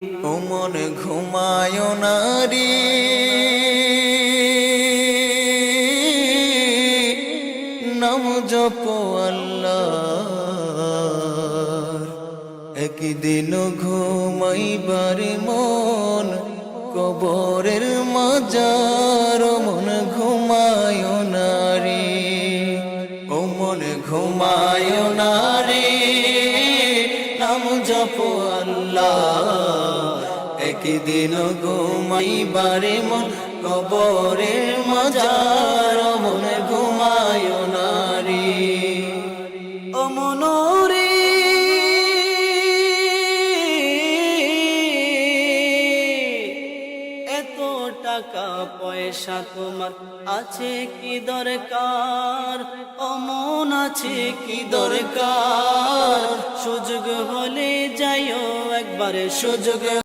ও মন ঘুমায় না রে, নাম জপ আল্লাহর। একদিন ঘুমাইবার মন কবরের মাজার, মন ঘুমায় না রে, ও মন ঘুমায় না রে, নাম জপ আল্লাহ। একদিন ঘুমাইবারে মন কবরের মাজার, মন ঘুমায় না রে, ও মন রে। এত টাকা পয়সা তোমার আছে কি দরকার, ও মন আছে কি দরকার? সুযোগ হলে যাইও একবারে, সুযোগ